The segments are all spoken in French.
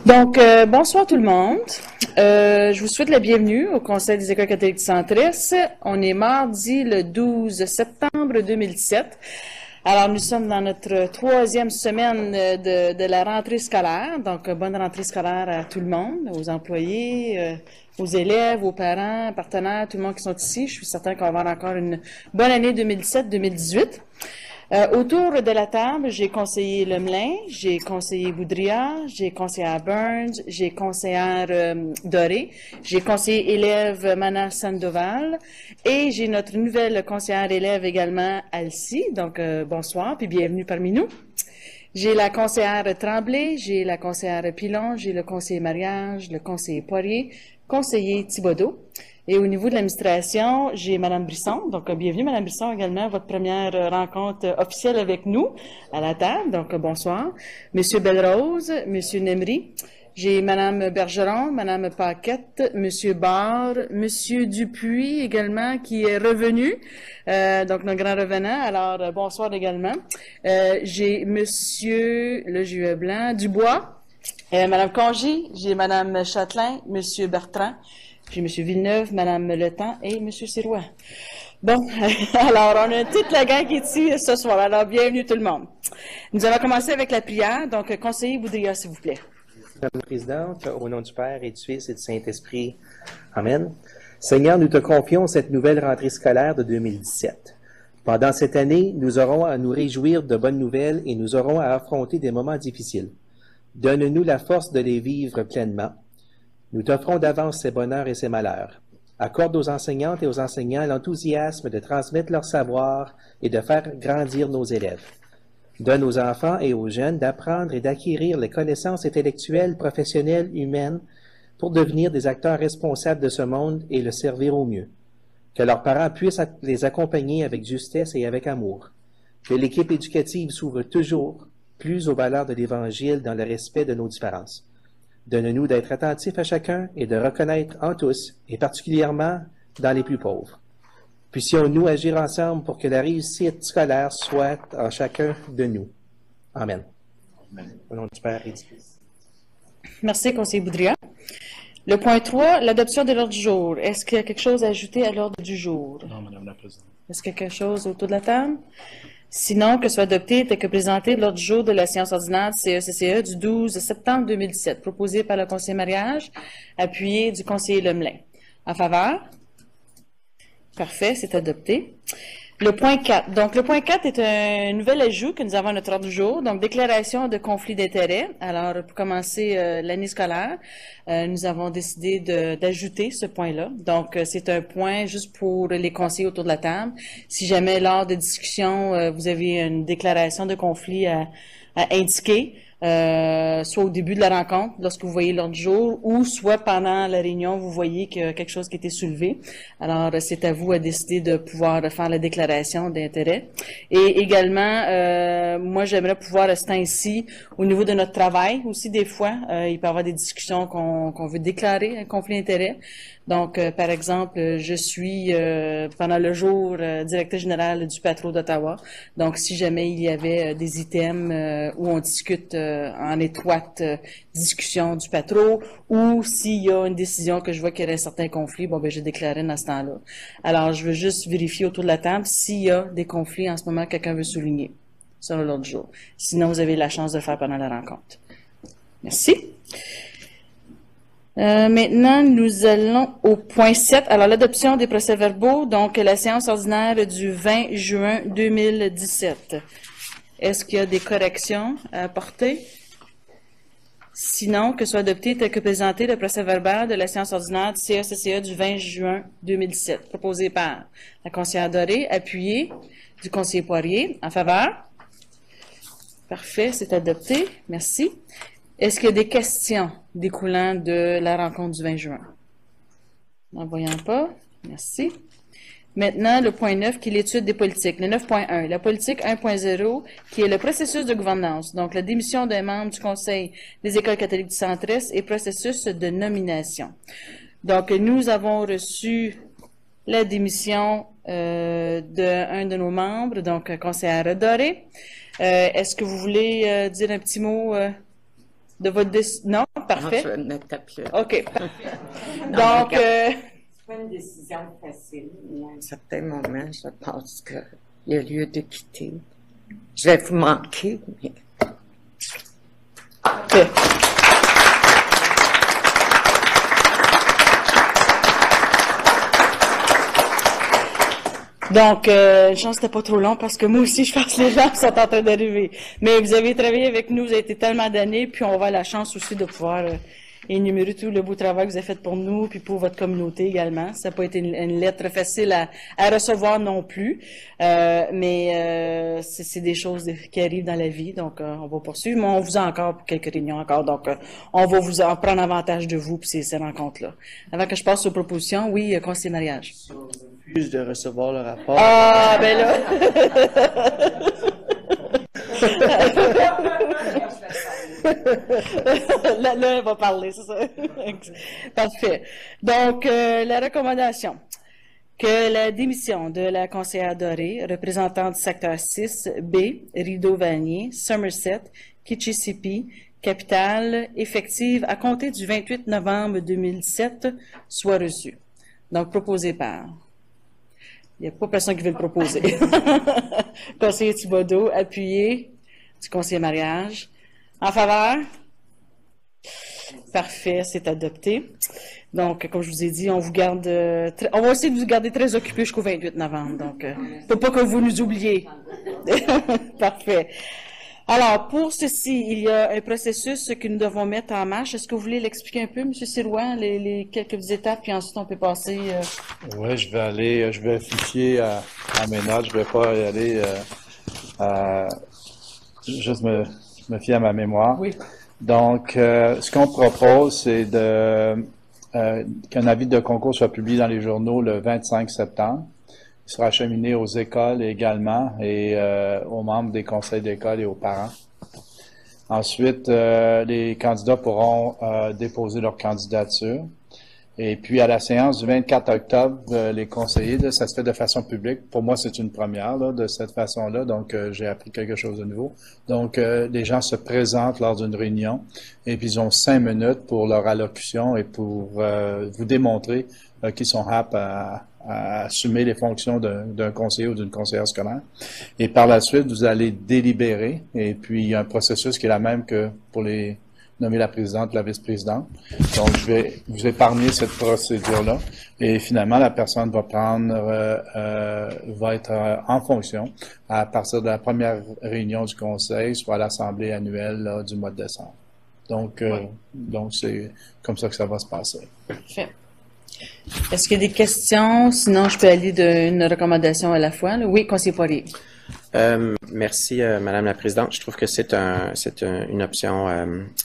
Donc, bonsoir tout le monde. Je vous souhaite la bienvenue au Conseil des écoles catholiques du Centre-Est. On est mardi le 12 septembre 2017. Alors, nous sommes dans notre troisième semaine de la rentrée scolaire. Donc, bonne rentrée scolaire à tout le monde, aux employés, aux élèves, aux parents, partenaires, tout le monde qui sont ici. Je suis certain qu'on va avoir encore une bonne année 2017-2018. Autour de la table, j'ai conseillé Lemelin, j'ai conseillé Boudria, j'ai conseillère Burns, j'ai conseillère Doré, j'ai conseillé élève Mana Sandoval et j'ai notre nouvelle conseillère élève également, Alcie. Donc, bonsoir puis bienvenue parmi nous. J'ai la conseillère Tremblay, j'ai la conseillère Pilon, j'ai le conseiller mariage, le conseiller Poirier, conseiller Thibodeau. Et au niveau de l'administration, j'ai Mme Brisson. Donc, bienvenue, Mme Brisson, également, à votre première rencontre officielle avec nous à la table. Donc, bonsoir. Monsieur Belrose, Monsieur Nemri. J'ai Mme Bergeron, Mme Paquette, Monsieur Barre, Monsieur Dupuis également, qui est revenu. Donc, notre grand revenant. Alors, bonsoir également. J'ai Monsieur, le Juillet Blanc, Dubois, Mme Congé, j'ai Mme Châtelain, Monsieur Bertrand. Puis M. Villeneuve, Mme Letemps et M. Sirois. Bon, alors on a toute la gang qui est ici ce soir. Alors, bienvenue tout le monde. Nous allons commencer avec la prière. Donc, conseiller Boudria, s'il vous plaît. Madame la Présidente, au nom du Père et du Fils et du Saint-Esprit. Amen. Seigneur, nous te confions cette nouvelle rentrée scolaire de 2017. Pendant cette année, nous aurons à nous réjouir de bonnes nouvelles et nous aurons à affronter des moments difficiles. Donne-nous la force de les vivre pleinement. Nous t'offrons d'avance ces bonheurs et ces malheurs. Accorde aux enseignantes et aux enseignants l'enthousiasme de transmettre leur savoir et de faire grandir nos élèves. Donne aux enfants et aux jeunes d'apprendre et d'acquérir les connaissances intellectuelles, professionnelles, humaines pour devenir des acteurs responsables de ce monde et le servir au mieux. Que leurs parents puissent les accompagner avec justesse et avec amour. Que l'équipe éducative s'ouvre toujours plus aux valeurs de l'Évangile dans le respect de nos différences. Donne-nous d'être attentifs à chacun et de reconnaître en tous, et particulièrement dans les plus pauvres. Puissions-nous agir ensemble pour que la réussite scolaire soit en chacun de nous. Amen. Amen. Au nom du Père et du Fils. Merci, conseiller Boudria. Le point 3, l'adoption de l'ordre du jour. Est-ce qu'il y a quelque chose à ajouter à l'ordre du jour? Non, Madame la Présidente. Est-ce qu'il y a quelque chose autour de la table? Sinon, que soit adopté tel que présenté l'ordre du jour de la séance ordinaire du CECCE du 12 septembre 2017, proposé par le conseiller mariage, appuyé du conseiller Lemelin. En faveur? Parfait, c'est adopté. Le point 4. Donc, le point 4 est un nouvel ajout que nous avons à notre ordre du jour. Donc, déclaration de conflit d'intérêts. Alors, pour commencer l'année scolaire, nous avons décidé d'ajouter ce point-là. Donc, c'est un point juste pour les conseillers autour de la table. Si jamais, lors de discussion, vous avez une déclaration de conflit à indiquer, soit au début de la rencontre, lorsque vous voyez l'ordre du jour, ou soit pendant la réunion, vous voyez qu'il y a quelque chose qui a été soulevé. Alors, c'est à vous à décider de pouvoir faire la déclaration d'intérêt. Et également, moi, j'aimerais pouvoir rester ici au niveau de notre travail. Aussi, des fois, il peut y avoir des discussions qu'on veut déclarer un conflit d'intérêt. Donc, par exemple, je suis pendant le jour directeur général du Patro d'Ottawa. Donc, si jamais il y avait des items où on discute en étroite discussion du Patro, ou s'il y a une décision que je vois qu'il y a un certain conflit, bon, ben, je déclarerai dans ce temps-là. Alors, je veux juste vérifier autour de la table s'il y a des conflits en ce moment que quelqu'un veut souligner selon l'ordre du jour. Sinon, vous avez la chance de le faire pendant la rencontre. Merci. Maintenant, nous allons au point 7. Alors, l'adoption des procès-verbaux, donc la séance ordinaire du 20 juin 2017. Est-ce qu'il y a des corrections à apporter? Sinon, que soit adopté tel que présenté le procès-verbal de la séance ordinaire du CECCE du 20 juin 2017, proposé par la conseillère Doré, appuyé du conseiller Poirier. En faveur? Parfait, c'est adopté. Merci. Est-ce qu'il y a des questions découlant de la rencontre du 20 juin? N'en voyant pas. Merci. Maintenant, le point 9, qui est l'étude des politiques. Le 9.1, la politique 1.0, qui est le processus de gouvernance. Donc, la démission d'un membre du Conseil des écoles catholiques du Centre-Est et processus de nomination. Donc, nous avons reçu la démission d'un de nos membres, donc conseillère Doré. Est-ce que vous voulez dire un petit mot de votre décision? Non? Non, Parfait. je vais le mettre à plus. OK, parfait. Non, Donc, c'est pas une décision facile, mais à un certain moment, je pense qu'il y a lieu de quitter. Je vais vous manquer, mais... parfait. Donc, une chance que c'était pas trop long parce que moi aussi, je pense que les gens sont en train d'arriver. Mais vous avez travaillé avec nous, vous avez été tellement d'années, puis on va avoir la chance aussi de pouvoir énumérer tout le beau travail que vous avez fait pour nous, puis pour votre communauté également. Ça n'a pas été une lettre facile à recevoir non plus, mais c'est des choses qui arrivent dans la vie, donc on va poursuivre. Mais on vous a encore pour quelques réunions encore, donc on va vous en prendre avantage de vous, puis ces rencontres-là. Avant que je passe aux propositions, oui, conseiller mariage. Je refuse de recevoir le rapport. Ah, ben là! Là, elle va parler, c'est ça. Parfait. Donc, la recommandation que la démission de la conseillère Doré, représentante du secteur 6B, Rideau-Vanier, Somerset, Kitchissippi, capitale, effective à compter du 28 novembre 2017, soit reçue. Donc, proposée par... Il n'y a pas personne qui veut le proposer. Conseiller Thibodeau, appuyé du conseiller mariage. En faveur? Parfait, c'est adopté. Donc, comme je vous ai dit, on vous garde, on va essayer de vous garder très occupés jusqu'au 28 novembre. Donc, faut pas que vous nous oubliez. Parfait. Alors, pour ceci, il y a un processus que nous devons mettre en marche. Est-ce que vous voulez l'expliquer un peu, M. Sirois, les quelques étapes, puis ensuite on peut passer... Oui, je vais fier à mes notes, je vais pas y aller juste me fier à ma mémoire. Oui. Donc, ce qu'on propose, c'est qu'un avis de concours soit publié dans les journaux le 25 septembre. Il sera acheminé aux écoles également et aux membres des conseils d'école et aux parents. Ensuite, les candidats pourront déposer leur candidature. Et puis, à la séance du 24 octobre, les conseillers, là, ça se fait de façon publique. Pour moi, c'est une première là, de cette façon-là, donc j'ai appris quelque chose de nouveau. Donc, les gens se présentent lors d'une réunion et puis ils ont 5 minutes pour leur allocution et pour vous démontrer qu'ils sont aptes à assumer les fonctions d'un conseiller ou d'une conseillère scolaire. Et par la suite, vous allez délibérer. Et puis, il y a un processus qui est la même que pour les nommer la présidente, la vice-présidente. Donc, je vais vous épargner cette procédure-là. Et finalement, la personne va va être en fonction à partir de la première réunion du conseil, soit à l'assemblée annuelle là, du mois de décembre. Donc, donc c'est comme ça que ça va se passer. Parfait. Est-ce qu'il y a des questions? Sinon, je peux aller d'une recommandation à la fois. Là. Oui, conseiller Poirier. Merci, Madame la Présidente. Je trouve que c'est une option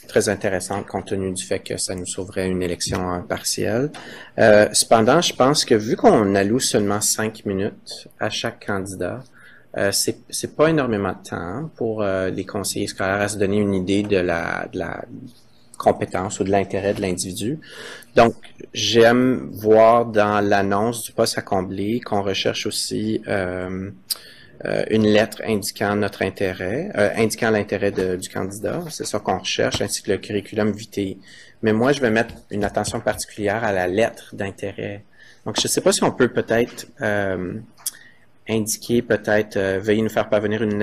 très intéressante compte tenu du fait que ça nous sauverait une élection partielle. Cependant, je pense que vu qu'on alloue seulement 5 minutes à chaque candidat, c'est pas énormément de temps pour les conseillers scolaires à se donner une idée de la compétence ou de l'intérêt de l'individu. Donc, j'aime voir dans l'annonce du poste à combler qu'on recherche aussi une lettre indiquant notre intérêt, indiquant l'intérêt du candidat. C'est ça qu'on recherche, ainsi que le curriculum vitae. Mais moi, je vais mettre une attention particulière à la lettre d'intérêt. Donc, je ne sais pas si on peut peut-être indiquer, veuillez nous faire parvenir une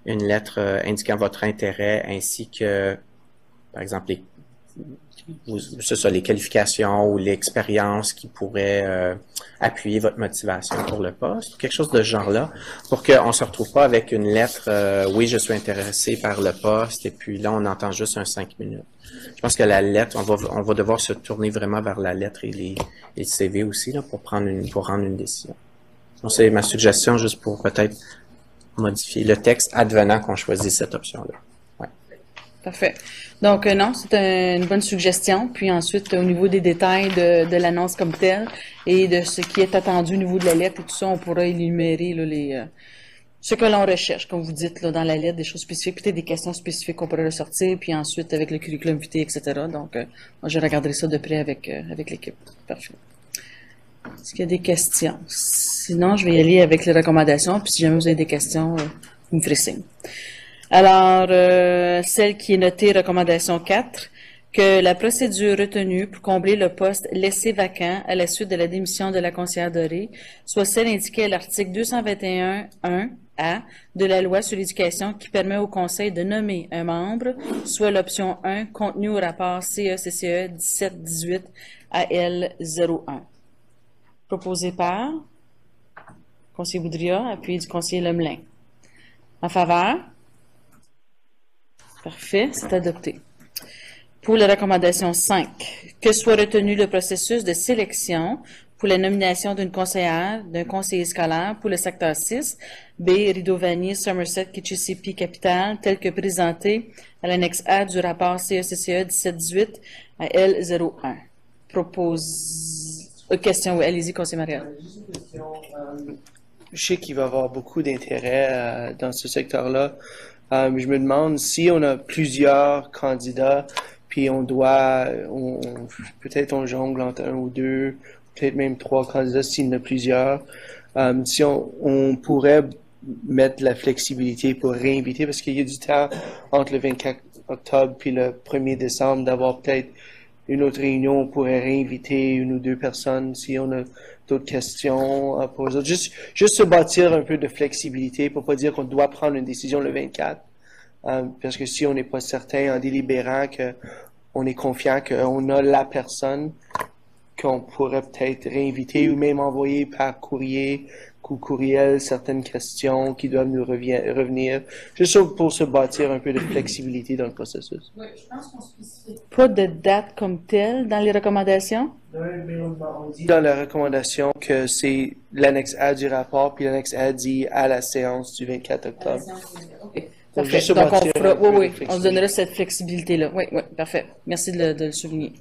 lettre indiquant votre intérêt, ainsi que, par exemple, les qualifications ou l'expérience qui pourraient appuyer votre motivation pour le poste, quelque chose de ce genre-là, pour qu'on ne se retrouve pas avec une lettre oui, je suis intéressé par le poste, et puis là, on entend juste un 5 minutes. Je pense que la lettre, on va devoir se tourner vraiment vers la lettre et les CV aussi là, pour rendre une décision. Donc, c'est ma suggestion juste pour peut-être modifier le texte advenant qu'on choisit cette option-là. Parfait. Donc, non, c'est une bonne suggestion. Puis ensuite, au niveau des détails de l'annonce comme telle et de ce qui est attendu au niveau de la lettre et tout ça, on pourra énumérer là, ce que l'on recherche, comme vous dites, là, dans la lettre, des choses spécifiques, peut-être des questions spécifiques qu'on pourrait ressortir, puis ensuite avec le curriculum vitae, etc. Donc, moi, je regarderai ça de près avec l'équipe. Parfait. Est-ce qu'il y a des questions? Sinon, je vais y aller avec les recommandations, puis si jamais vous avez des questions, vous me ferez signe. Alors, celle qui est notée, recommandation 4, que la procédure retenue pour combler le poste laissé vacant à la suite de la démission de la conseillère Doré soit celle indiquée à l'article 221.1a de la loi sur l'éducation qui permet au Conseil de nommer un membre, soit l'option 1 contenue au rapport CECCE 1718 AL01. Proposé par conseiller Boudria, appuyé du conseiller Lemelin. En faveur? Parfait, c'est adopté. Pour la recommandation 5, que soit retenu le processus de sélection pour la nomination d'une conseillère, d'un conseiller scolaire pour le secteur 6, B, Rideau-Vanier, Somerset, Kitchissippi, Capitale, tel que présenté à l'annexe A du rapport CECCE 1718 à L01. Question, oui, allez-y, conseiller Marielle. Juste une question. Je sais qu'il va y avoir beaucoup d'intérêt dans ce secteur-là. Je me demande si on a plusieurs candidats, puis peut-être on jongle entre un ou deux, peut-être même 3 candidats s'il y en a plusieurs. Si on pourrait mettre de la flexibilité pour réinviter, parce qu'il y a du temps entre le 24 octobre puis le 1er décembre d'avoir peut-être une autre réunion, on pourrait réinviter 1 ou 2 personnes si on a d'autres questions pour eux autres. Juste se bâtir un peu de flexibilité pour pas dire qu'on doit prendre une décision le 24. Parce que si on n'est pas certain en délibérant qu'on est confiant qu'on a la personne qu'on pourrait peut-être réinviter ou même envoyer par courrier ou courriel certaines questions qui doivent nous revenir, juste pour se bâtir un peu de flexibilité dans le processus. Oui, je pense qu'on ne spécifie pas de date comme telle dans les recommandations. Oui, mais on dit dans la recommandation que c'est l'annexe A du rapport, puis l'annexe A dit à la séance du 24 octobre. OK. Parfait. Donc, on fera, on se donnera cette flexibilité-là. Oui, parfait. Merci de le souligner.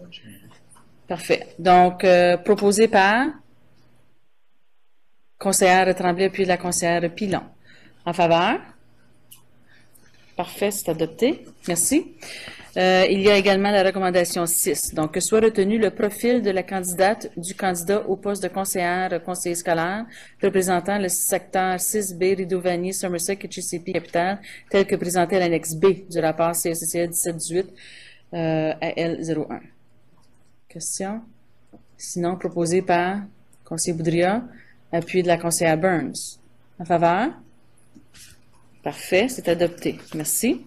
Parfait. Donc, proposé par conseillère Tremblay, puis la conseillère Pilon. En faveur? Parfait, c'est adopté. Merci. Il y a également la recommandation 6. Donc, que soit retenu le profil de la candidate du candidat au poste de conseiller scolaire représentant le secteur 6B, Rideau-Vanier, Somerset, Kitchissippi, Capitale, tel que présenté à l'annexe B du rapport CECCE 1718 à L01. Question? Sinon, proposé par conseiller Boudria, appuyé de la conseillère Burns. En faveur? Parfait, c'est adopté. Merci.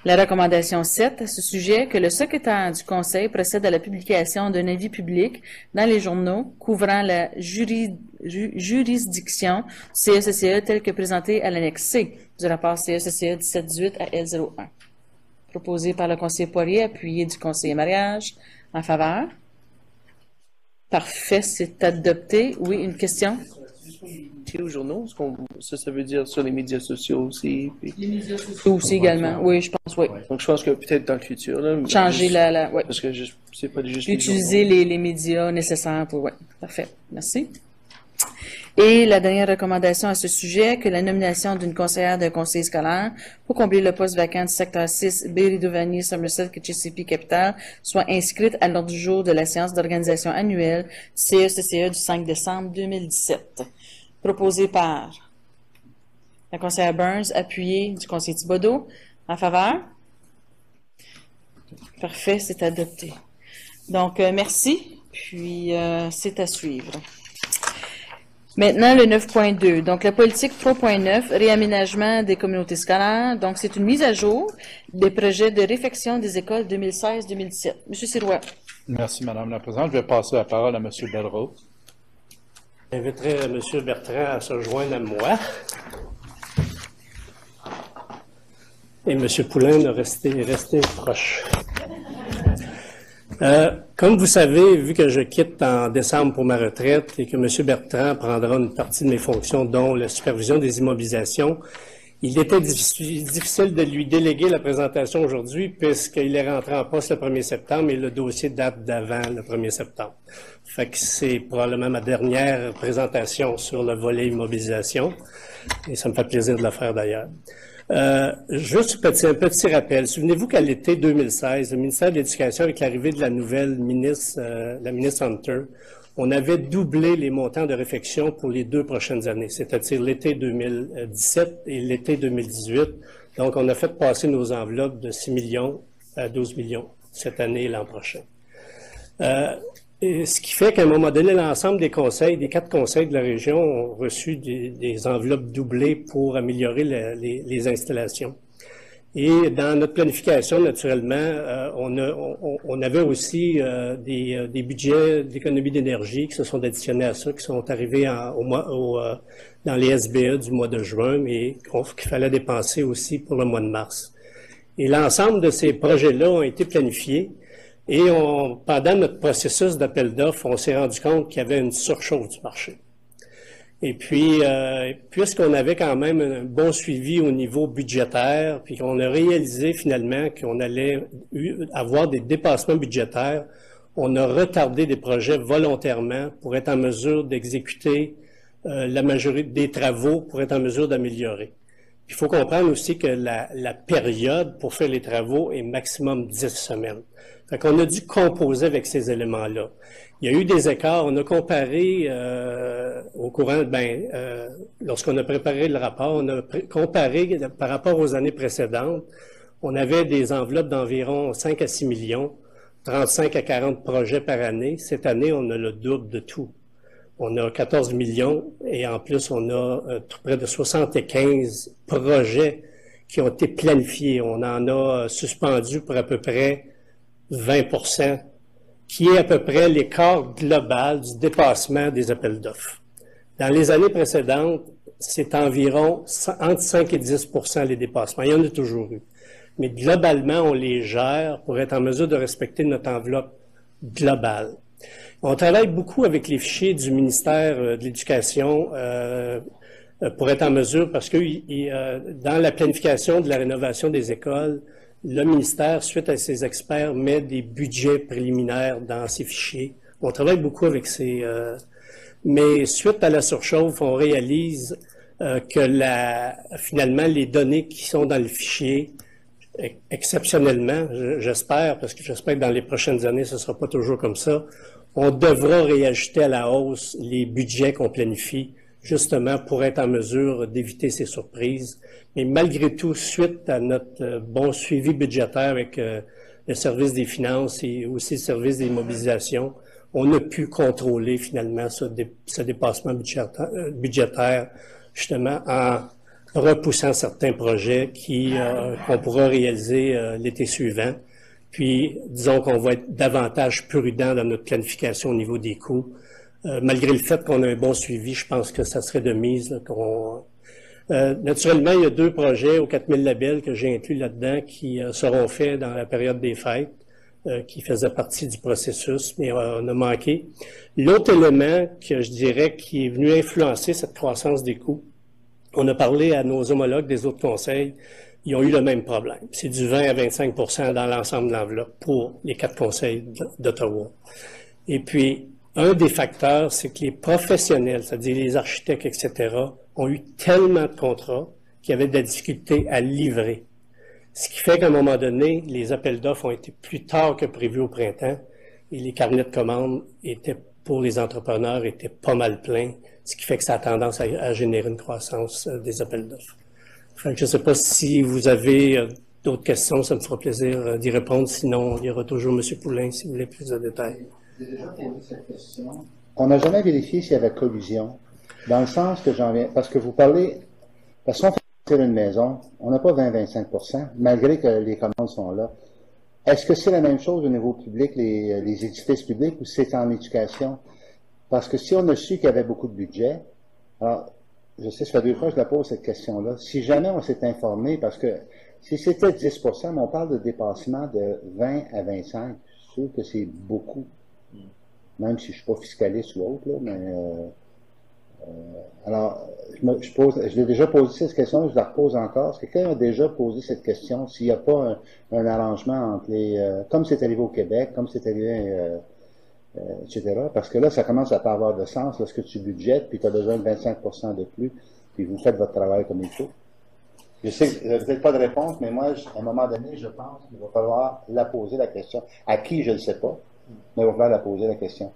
La recommandation 7 à ce sujet, que le secrétaire du Conseil procède à la publication d'un avis public dans les journaux couvrant la juridiction CECCE tel que présenté à l'annexe C du rapport CECCE 1718 à L01. Proposé par le conseiller Poirier, appuyé du conseiller Mariage. En faveur? Parfait, c'est adopté. Oui, une question? Aux journaux, ça veut dire sur les médias sociaux aussi. Puis... Les médias sociaux aussi également. Oui, je pense, oui. Donc, je pense que peut-être dans le futur, là. Changer oui. Parce que c'est pas juste utiliser les médias nécessaires pour, oui. Parfait. Merci. Et la dernière recommandation à ce sujet, que la nomination d'une conseillère d'un conseiller scolaire pour combler le poste vacant du secteur 6, B, Rideau-Vanier, Somerset, Kitchissippi, Capitale, soit inscrite à l'ordre du jour de la séance d'organisation annuelle CECCE du 5 décembre 2017. Proposé par la conseillère Burns, appuyé du conseiller Thibodeau. En faveur? Parfait, c'est adopté. Donc, merci. Puis, c'est à suivre. Maintenant, le 9.2. Donc, la politique 3.9, réaménagement des communautés scolaires. Donc, c'est une mise à jour des projets de réfection des écoles 2016-2017. Monsieur Sirois. Merci, Madame la Présidente. Je vais passer la parole à Monsieur Belrose. J'inviterai M. Bertrand à se joindre à moi. Et M. Poulain de rester proche. Comme vous savez, vu que je quitte en décembre pour ma retraite et que M. Bertrand prendra une partie de mes fonctions, dont la supervision des immobilisations, il était difficile de lui déléguer la présentation aujourd'hui puisqu'il est rentré en poste le 1er septembre et le dossier date d'avant le 1er septembre. Fait que c'est probablement ma dernière présentation sur le volet immobilisation et ça me fait plaisir de la faire d'ailleurs. Juste un petit rappel. Souvenez-vous qu'à l'été 2016, le ministère de l'Éducation, avec l'arrivée de la nouvelle ministre, la ministre Hunter, on avait doublé les montants de réfection pour les 2 prochaines années, c'est-à-dire l'été 2017 et l'été 2018. Donc, on a fait passer nos enveloppes de 6 millions à 12 millions cette année et l'an prochain. Et ce qui fait qu'à un moment donné, l'ensemble des conseils, des 4 conseils de la région ont reçu des enveloppes doublées pour améliorer les installations. Et dans notre planification, naturellement, on avait aussi des budgets d'économie d'énergie qui se sont additionnés à ça, qui sont arrivés dans les SBE du mois de juin, mais qu'il fallait dépenser aussi pour le mois de mars. Et l'ensemble de ces projets-là ont été planifiés. Et pendant notre processus d'appel d'offres, on s'est rendu compte qu'il y avait une surchauffe du marché. Et puis, puisqu'on avait quand même un bon suivi au niveau budgétaire, puis qu'on a réalisé finalement qu'on allait avoir des dépassements budgétaires, on a retardé des projets volontairement pour être en mesure d'exécuter la majorité des travaux, pour être en mesure d'améliorer. Il faut comprendre aussi que la période pour faire les travaux est maximum 10 semaines. Fait qu'on a dû composer avec ces éléments-là. Il y a eu des écarts. On a comparé au courant, lorsqu'on a préparé le rapport, on a comparé par rapport aux années précédentes. On avait des enveloppes d'environ 5 à 6 millions, 35 à 40 projets par année. Cette année, on a le double de tout. On a 14 millions et en plus, on a près de 75 projets qui ont été planifiés. On en a suspendu pour à peu près 20%, qui est à peu près l'écart global du dépassement des appels d'offres. Dans les années précédentes, c'est environ entre 5 et 10% les dépassements. Il y en a toujours eu. Mais globalement, on les gère pour être en mesure de respecter notre enveloppe globale. On travaille beaucoup avec les fichiers du ministère de l'Éducation pour être en mesure, parce que dans la planification de la rénovation des écoles, le ministère, suite à ses experts, met des budgets préliminaires dans ces fichiers. On travaille beaucoup avec ces... mais suite à la surchauffe, on réalise que finalement, les données qui sont dans le fichier, exceptionnellement, j'espère, parce que j'espère que dans les prochaines années, ce ne sera pas toujours comme ça, on devra réajuster à la hausse les budgets qu'on planifie, justement pour être en mesure d'éviter ces surprises. Mais malgré tout, suite à notre bon suivi budgétaire avec le service des finances et aussi le service des mobilisations, on a pu contrôler finalement ce dépassement budgétaire, justement en repoussant certains projets qu'on pourra réaliser l'été suivant. Puis, disons qu'on va être davantage prudent dans notre planification au niveau des coûts. Malgré le fait qu'on a un bon suivi, je pense que ça serait de mise. Naturellement, il y a 2 projets aux 4000 labels que j'ai inclus là-dedans qui seront faits dans la période des fêtes, qui faisaient partie du processus, mais on a manqué. L'autre élément que je dirais qui est venu influencer cette croissance des coûts, on a parlé à nos homologues des autres conseils, ils ont eu le même problème. C'est du 20 à 25% dans l'ensemble de l'enveloppe pour les 4 conseils d'Ottawa. Et puis, un des facteurs, c'est que les professionnels, c'est-à-dire les architectes, etc., ont eu tellement de contrats qu'il y avait de la difficulté à livrer. Ce qui fait qu'à un moment donné, les appels d'offres ont été plus tard que prévu au printemps et les carnets de commandes pour les entrepreneurs étaient pas mal pleins, ce qui fait que ça a tendance à générer une croissance des appels d'offres. Je ne sais pas si vous avez d'autres questions, ça me fera plaisir d'y répondre. Sinon, il y aura toujours M. Poulain si vous voulez plus de détails. J'ai déjà posé cette question. On n'a jamais vérifié s'il y avait collusion, dans le sens que j'en viens, parce que vous parlez, parce qu'on fait une maison, on n'a pas 20-25%, malgré que les commandes sont là. Est-ce que c'est la même chose au niveau public, les édifices publics, ou c'est en éducation? Parce que si on a su qu'il y avait beaucoup de budget, alors, je sais, ça fait 2 fois que je la pose cette question-là. Si jamais on s'est informé, parce que si c'était 10%, mais on parle de dépassement de 20 à 25, je suis sûr que c'est beaucoup. Même si je ne suis pas fiscaliste ou autre, là, mais alors, je l'ai déjà posé cette question, je la repose encore. Est-ce que quelqu'un a déjà posé cette question, s'il n'y a pas un arrangement entre comme c'est arrivé au Québec, comme c'est arrivé, etc. Parce que là, ça commence à pas avoir de sens lorsque tu budgètes, puis tu as besoin de 25% de plus, puis vous faites votre travail comme il faut. Je sais que vous n'avez peut-être pas de réponse, mais moi, à un moment donné, je pense qu'il va falloir la poser, la question. À qui, je ne sais pas, mais il va falloir la poser, la question.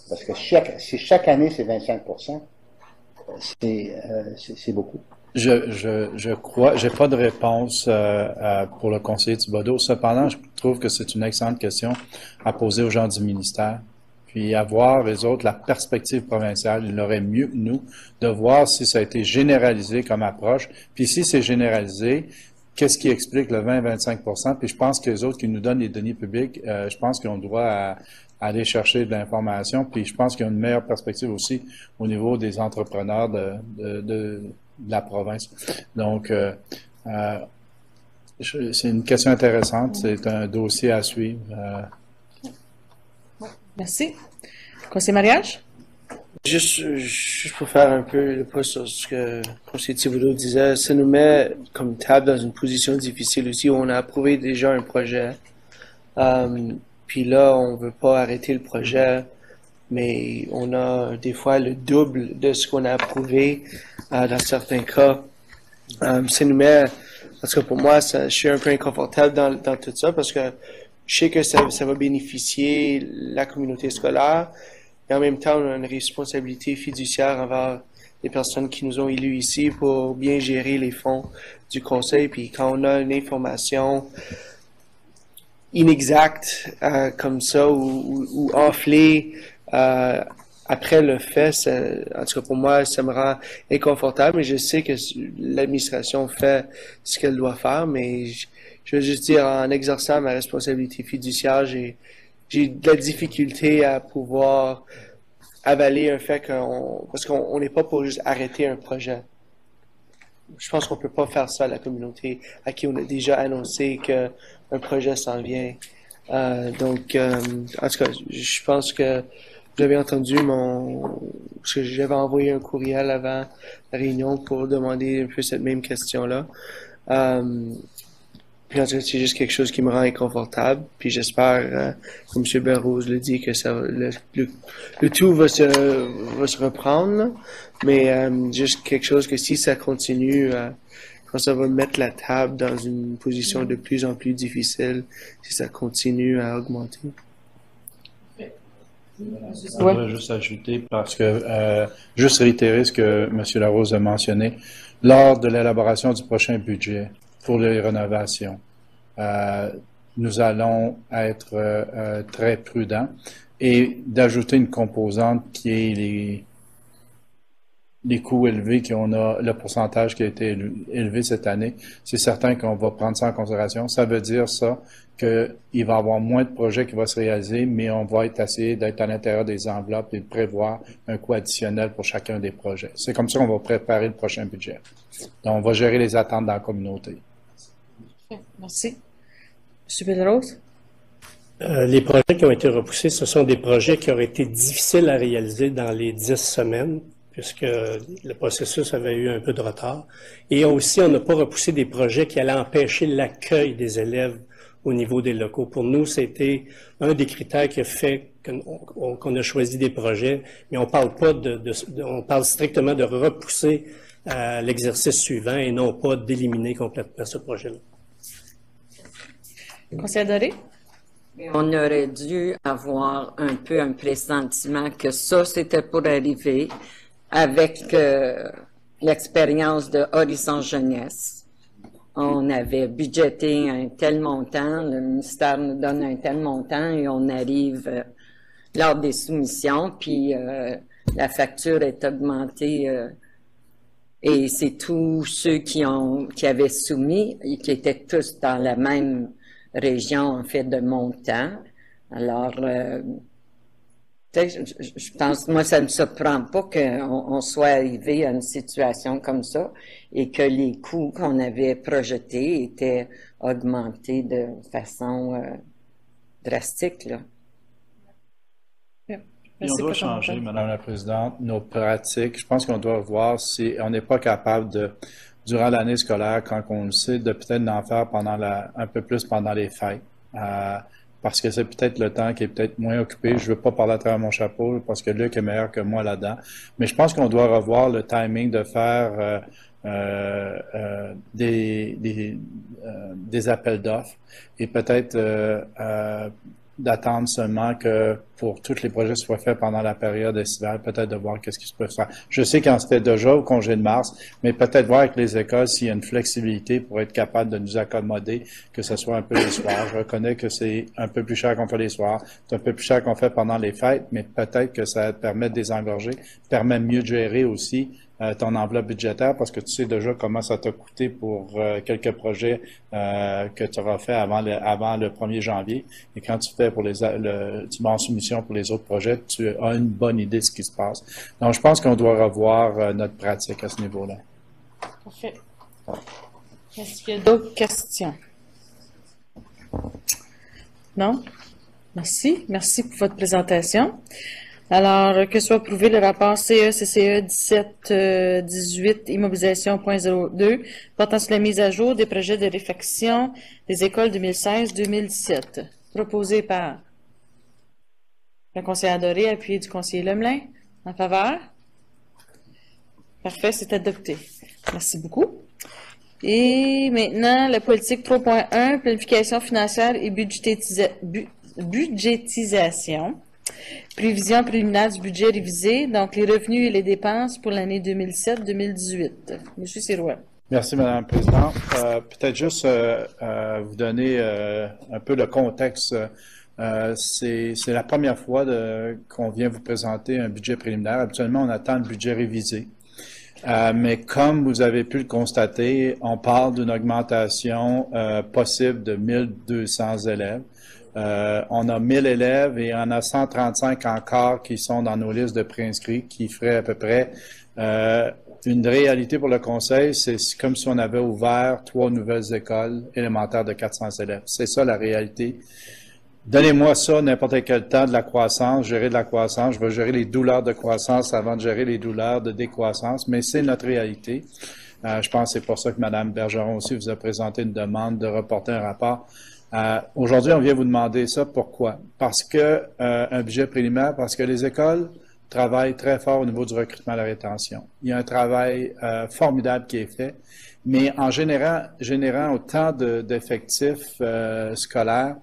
Parce que si chaque année c'est 25%, c'est beaucoup. Je crois, j'ai pas de réponse pour le conseiller Thibodeau. Cependant, je trouve que c'est une excellente question à poser aux gens du ministère. Puis avoir, les autres, la perspective provinciale, il aurait mieux que nous de voir si ça a été généralisé comme approche. Puis si c'est généralisé, qu'est-ce qui explique le 20-25%? Puis je pense que les autres qui nous donnent les données publiques, je pense qu'on doit aller chercher de l'information. Puis je pense qu'il y a une meilleure perspective aussi au niveau des entrepreneurs de la province. Donc, c'est une question intéressante. C'est un dossier à suivre. Merci. Conseiller mariage? Juste pour faire un peu le point sur ce que le conseiller Thibodeau disait, ça nous met comme table dans une position difficile aussi où on a approuvé déjà un projet. Puis là, on veut pas arrêter le projet, mais on a des fois le double de ce qu'on a approuvé dans certains cas. Ça nous met, parce que pour moi, je suis un peu inconfortable dans tout ça parce que je sais que ça va bénéficier la communauté scolaire et en même temps, on a une responsabilité fiduciaire envers les personnes qui nous ont élus ici pour bien gérer les fonds du conseil. Puis quand on a une information inexacte comme ça ou enflée après le fait, en tout cas pour moi, ça me rend inconfortable. Mais je sais que l'administration fait ce qu'elle doit faire, mais je veux juste dire, en exerçant ma responsabilité fiduciaire, j'ai de la difficulté à pouvoir avaler un fait parce qu'on n'est pas pour juste arrêter un projet. Je pense qu'on peut pas faire ça à la communauté à qui on a déjà annoncé qu'un projet s'en vient. En tout cas, je pense que vous avez entendu parce que j'avais envoyé un courriel avant la réunion pour demander un peu cette même question-là. Puis en tout cas, c'est juste quelque chose qui me rend inconfortable. Puis j'espère, comme M. Belrose le dit, que le tout va se reprendre. Là. Mais juste quelque chose que si ça continue, quand ça va mettre la table dans une position de plus en plus difficile, si ça continue à augmenter. Je voudrais juste ajouter, parce que, juste réitérer ce que M. Larose a mentionné, lors de l'élaboration du prochain budget pour les rénovations, nous allons être très prudents et d'ajouter une composante qui est les coûts élevés qu'on a, le pourcentage qui a été élevé cette année. C'est certain qu'on va prendre ça en considération. Ça veut dire ça qu'il va y avoir moins de projets qui vont se réaliser, mais on va essayer d'être à l'intérieur des enveloppes et de prévoir un coût additionnel pour chacun des projets. C'est comme ça qu'on va préparer le prochain budget. Donc, on va gérer les attentes dans la communauté. Merci. M. Belrose? Les projets qui ont été repoussés, ce sont des projets qui auraient été difficiles à réaliser dans les 10 semaines, puisque le processus avait eu un peu de retard. Et aussi, on n'a pas repoussé des projets qui allaient empêcher l'accueil des élèves au niveau des locaux. Pour nous, c'était un des critères qui a fait qu'on a choisi des projets, mais on parle pas on parle strictement de repousser à l'exercice suivant et non pas d'éliminer complètement ce projet-là. Conseiller Doré? On aurait dû avoir un peu un pressentiment que ça, c'était pour arriver avec l'expérience de Horizon Jeunesse. On avait budgété un tel montant, le ministère nous donne un tel montant et on arrive lors des soumissions, puis la facture est augmentée et c'est tous ceux qui avaient soumis et qui étaient tous dans la même région, en fait, de montant. Alors, je pense, moi, ça ne me surprend pas qu'on soit arrivé à une situation comme ça et que les coûts qu'on avait projetés étaient augmentés de façon drastique, là. Et on doit changer, Madame la Présidente, nos pratiques. Je pense qu'on doit voir si on n'est pas capable de, durant l'année scolaire, quand on le sait, de peut-être en faire un peu plus pendant les fêtes. Parce que c'est peut-être le temps qui est peut-être moins occupé. Je veux pas parler à travers mon chapeau parce que Luc est meilleur que moi là-dedans. Mais je pense qu'on doit revoir le timing de faire des appels d'offres et peut-être d'attendre seulement que pour tous les projets soient faits pendant la période estivale, peut-être de voir qu'est-ce qui se peut faire. Je sais qu'on se fait déjà au congé de mars, mais peut-être voir avec les écoles s'il y a une flexibilité pour être capable de nous accommoder, que ce soit un peu les soirs. Je reconnais que c'est un peu plus cher qu'on fait les soirs, c'est un peu plus cher qu'on fait pendant les fêtes, mais peut-être que ça permet de désengorger, permet mieux de gérer aussi ton enveloppe budgétaire parce que tu sais déjà comment ça t'a coûté pour quelques projets que tu auras fait avant le 1er janvier. Et quand tu fais tu mets en soumission pour les autres projets, tu as une bonne idée de ce qui se passe. Donc, je pense qu'on doit revoir notre pratique à ce niveau-là. Parfait. Est-ce qu'il y a d'autres questions? Non? Merci. Merci pour votre présentation. Alors, que soit approuvé le rapport CE-CCE 17-18 immobilisation.02 portant sur la mise à jour des projets de réfection des écoles 2016-2017. Proposé par le conseiller Adoré, appuyé du conseiller Lemelin. En faveur? Parfait, c'est adopté. Merci beaucoup. Et maintenant, la politique 3.1, planification financière et budgétisation. Prévision préliminaire du budget révisé, donc les revenus et les dépenses pour l'année 2017-2018. Monsieur Sirois. Merci, Madame la Présidente. Peut-être juste vous donner un peu le contexte. C'est la première fois qu'on vient vous présenter un budget préliminaire. Habituellement, on attend le budget révisé. Mais comme vous avez pu le constater, on parle d'une augmentation possible de 1200 élèves. On a 1000 élèves et on a 135 encore qui sont dans nos listes de préinscrits, qui ferait à peu près une réalité pour le conseil. C'est comme si on avait ouvert 3 nouvelles écoles élémentaires de 400 élèves. C'est ça la réalité. Donnez-moi ça n'importe quel temps de la croissance, gérer de la croissance. Je vais gérer les douleurs de croissance avant de gérer les douleurs de décroissance, mais c'est notre réalité. Je pense que c'est pour ça que Mme Bergeron aussi vous a présenté une demande de reporter un rapport. Aujourd'hui, on vient vous demander ça. Pourquoi? Parce que un budget préliminaire, parce que les écoles travaillent très fort au niveau du recrutement et de la rétention. Il y a un travail formidable qui est fait, mais en générant autant d'effectifs scolaires,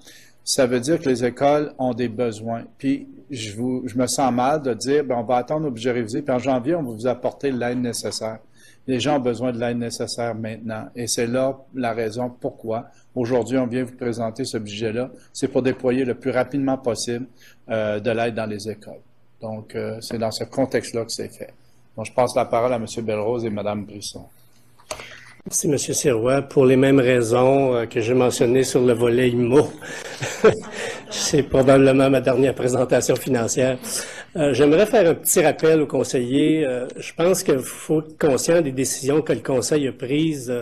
ça veut dire que les écoles ont des besoins. Puis, je me sens mal de dire, on va attendre au budget révisé, puis en janvier, on va vous apporter l'aide nécessaire. Les gens ont besoin de l'aide nécessaire maintenant. Et c'est là la raison pourquoi aujourd'hui, on vient vous présenter ce budget-là. C'est pour déployer le plus rapidement possible de l'aide dans les écoles. Donc, c'est dans ce contexte-là que c'est fait. Donc, je passe la parole à M. Belrose et Mme Brisson. Merci, M. Sirois. Pour les mêmes raisons que j'ai mentionnées sur le volet IMO, c'est probablement ma dernière présentation financière. J'aimerais faire un petit rappel aux conseillers. Je pense qu'il faut être conscient des décisions que le Conseil a prises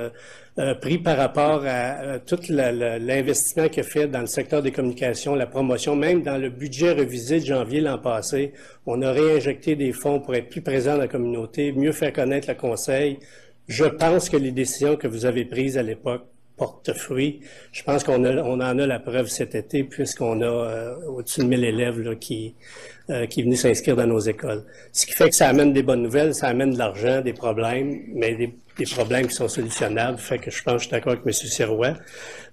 pris par rapport à tout l'investissement qu'il a fait dans le secteur des communications, la promotion, même dans le budget revisé de janvier l'an passé. On a réinjecté des fonds pour être plus présent dans la communauté, mieux faire connaître le Conseil. Je pense que les décisions que vous avez prises à l'époque portent fruit. Je pense qu'on en a la preuve cet été, puisqu'on a au-dessus de 1000 élèves là, qui venaient s'inscrire dans nos écoles. Ce qui fait que ça amène des bonnes nouvelles, ça amène de l'argent, des problèmes, mais des problèmes qui sont solutionnables. Fait que je pense que je suis d'accord avec M. Sirois.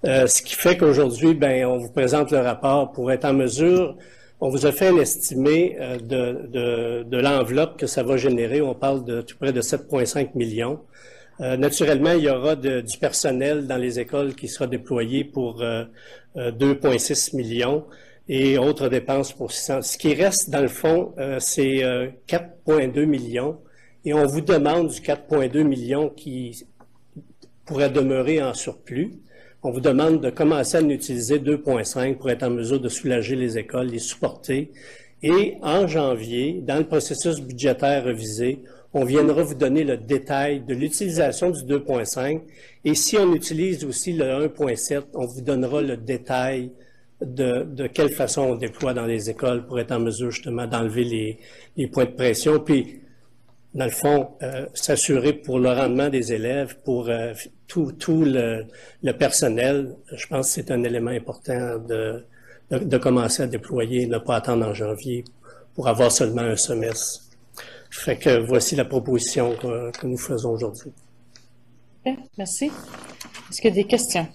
Ce qui fait qu'aujourd'hui, on vous présente le rapport pour être en mesure. On vous a fait un estimé de l'enveloppe que ça va générer. On parle de tout près de 7,5 millions. Naturellement, il y aura du personnel dans les écoles qui sera déployé pour 2,6 millions et autres dépenses pour 600. Ce qui reste, dans le fond, c'est 4,2 millions. Et on vous demande du 4,2 millions qui pourrait demeurer en surplus. On vous demande de commencer à en utiliser 2,5 pour être en mesure de soulager les écoles, les supporter. Et en janvier, dans le processus budgétaire revisé, on viendra vous donner le détail de l'utilisation du 2,5. Et si on utilise aussi le 1,7, on vous donnera le détail de quelle façon on déploie dans les écoles pour être en mesure justement d'enlever les points de pression. Puis, dans le fond, s'assurer pour le rendement des élèves, pour tout le personnel. Je pense que c'est un élément important de commencer à déployer, ne pas attendre en janvier pour avoir seulement un semestre. Fait que voici la proposition que nous faisons aujourd'hui. Merci. Est-ce qu'il y a des questions?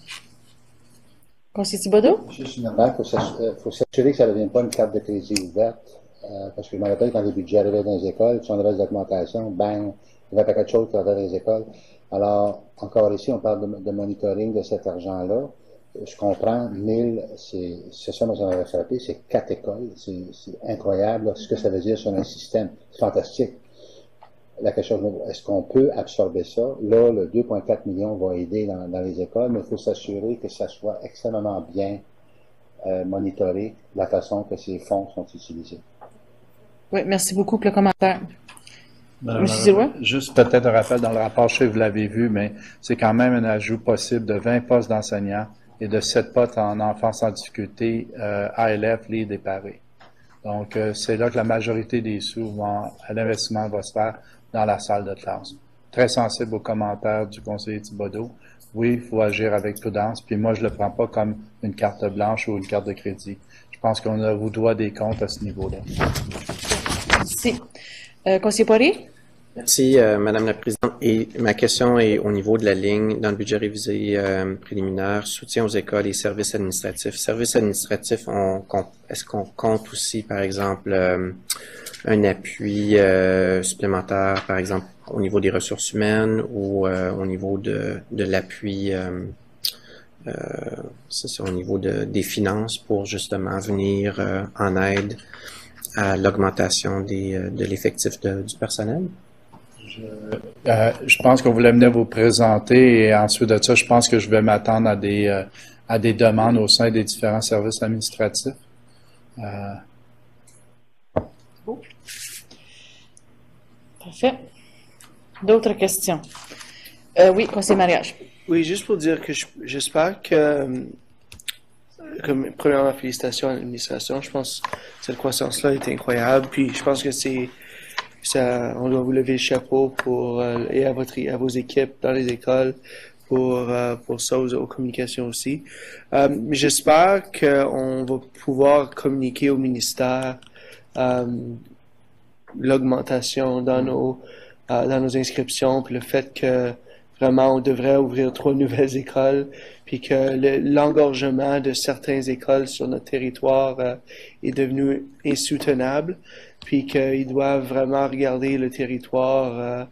Conseiller Thibodeau? Juste une remarque, il faut s'assurer que ça ne devienne pas une carte de crédit ouverte, parce que je me rappelle quand les budgets arrivaient dans les écoles, si on avait des augmentations, bang, il y avait pas de choses qui arrivaient dans les écoles. Alors, encore ici, on parle de monitoring de cet argent-là. Je comprends, 1000, c'est ça, moi, ça m'avait frappé, c'est 4 écoles, c'est incroyable, là, ce que ça veut dire sur un système. C'est fantastique. La question, est-ce qu'on peut absorber ça? Là, le 2,4 millions va aider dans les écoles, mais il faut s'assurer que ça soit extrêmement bien monitoré, la façon que ces fonds sont utilisés. Oui, merci beaucoup pour le commentaire. Monsieur Sirois? Juste peut-être un rappel dans le rapport, je sais que vous l'avez vu, mais c'est quand même un ajout possible de 20 postes d'enseignants et de 7 postes en enfance en difficulté, ALF, LEAD et PARE. Donc, c'est là que la majorité des sous à l'investissement va se faire dans la salle de classe. Très sensible aux commentaires du conseiller Thibodeau. Oui, il faut agir avec prudence, puis moi, je le prends pas comme une carte blanche ou une carte de crédit. Je pense qu'on vous doit des comptes à ce niveau-là. Merci. Conseiller Poirier? Merci, Madame la Présidente. Et ma question est au niveau de la ligne dans le budget révisé préliminaire, soutien aux écoles et services administratifs. Services administratifs, est-ce qu'on compte aussi, par exemple, un appui supplémentaire, par exemple, au niveau des ressources humaines ou au niveau de l'appui, c'est ça, au niveau des finances pour justement venir en aide à l'augmentation de l'effectif du personnel? Je pense qu'on voulait venir vous présenter et ensuite de ça, je pense que je vais m'attendre à des demandes au sein des différents services administratifs. Parfait. D'autres questions? Oui, conseiller mariage. Oui, juste pour dire que j'espère que, comme premièrement, félicitations à l'administration. Je pense que cette croissance-là est incroyable. Puis je pense que on doit vous lever le chapeau et à vos équipes dans les écoles pour ça, aux communications aussi. Mais j'espère qu'on va pouvoir communiquer au ministère l'augmentation dans nos inscriptions, puis le fait que vraiment on devrait ouvrir 3 nouvelles écoles, puis que l'engorgement de certaines écoles sur notre territoire est devenu insoutenable, puis qu'ils doivent vraiment regarder le territoire